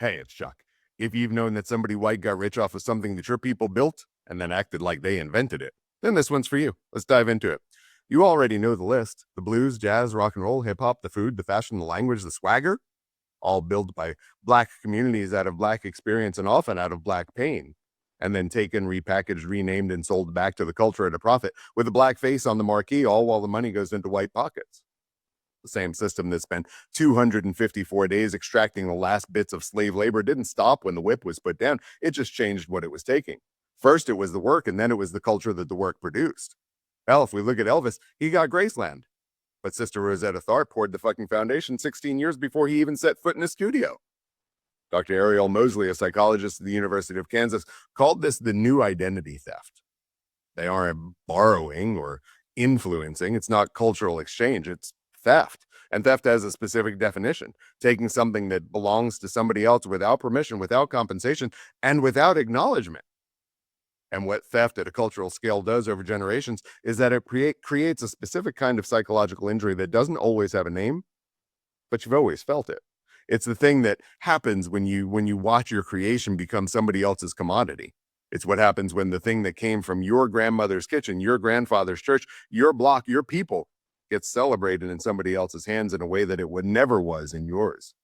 Hey, it's Chuck. If you've known that somebody white got rich off of something that your people built and then acted like they invented it, then this one's for you. Let's dive into it. You already know the list: the blues, jazz, rock and roll, hip hop, the food, the fashion, the language, the swagger, all built by black communities out of black experience and often out of black pain, and then taken, repackaged, renamed, and sold back to the culture at a profit with a black face on the marquee, all while the money goes into white pockets. The same system that spent 254 days extracting the last bits of slave labor didn't stop when the whip was put down. It just changed what it was taking. First, it was the work, and then it was the culture that the work produced. Hell, if we look at Elvis, he got Graceland. But Sister Rosetta Tharpe poured the fucking foundation 16 years before he even set foot in a studio. Dr. Ariel Mosley, a psychologist at the University of Kansas, called this the new identity theft. They aren't borrowing or influencing. It's not cultural exchange. It's theft. And theft has a specific definition: taking something that belongs to somebody else without permission, without compensation, and without acknowledgement. And what theft at a cultural scale does over generations is that it creates a specific kind of psychological injury that doesn't always have a name, but you've always felt it. It's the thing that happens when you watch your creation become somebody else's commodity. It's what happens when the thing that came from your grandmother's kitchen, your grandfather's church, your block, your people gets celebrated in somebody else's hands in a way that it would never was in yours.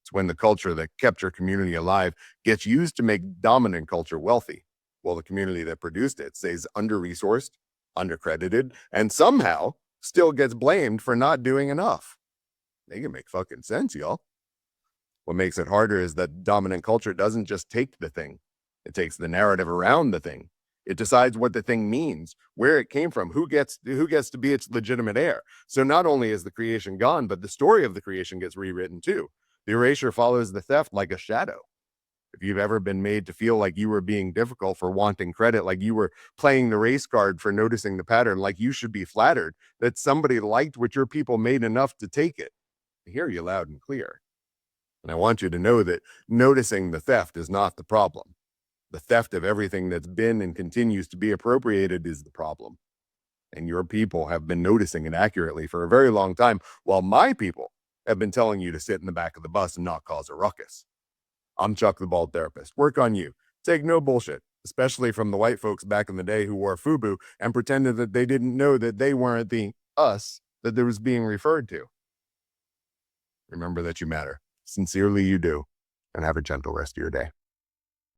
It's when the culture that kept your community alive gets used to make dominant culture wealthy, while the community that produced it stays under-resourced, undercredited, and somehow still gets blamed for not doing enough. They can make fucking sense, y'all. What makes it harder is that dominant culture doesn't just take the thing. It takes the narrative around the thing. It decides what the thing means, where it came from, who gets to be its legitimate heir. So not only is the creation gone, but the story of the creation gets rewritten too. The erasure follows the theft like a shadow. If you've ever been made to feel like you were being difficult for wanting credit, like you were playing the race card for noticing the pattern, like you should be flattered that somebody liked what your people made enough to take it, I hear you loud and clear. And I want you to know that noticing the theft is not the problem. The theft of everything that's been and continues to be appropriated is the problem. And your people have been noticing it accurately for a very long time, while my people have been telling you to sit in the back of the bus and not cause a ruckus. I'm Chuck the Bald Therapist. Work on you. Take no bullshit, especially from the white folks back in the day who wore FUBU and pretended that they didn't know that they weren't the us that there was being referred to. Remember that you matter. Sincerely, you do. And have a gentle rest of your day.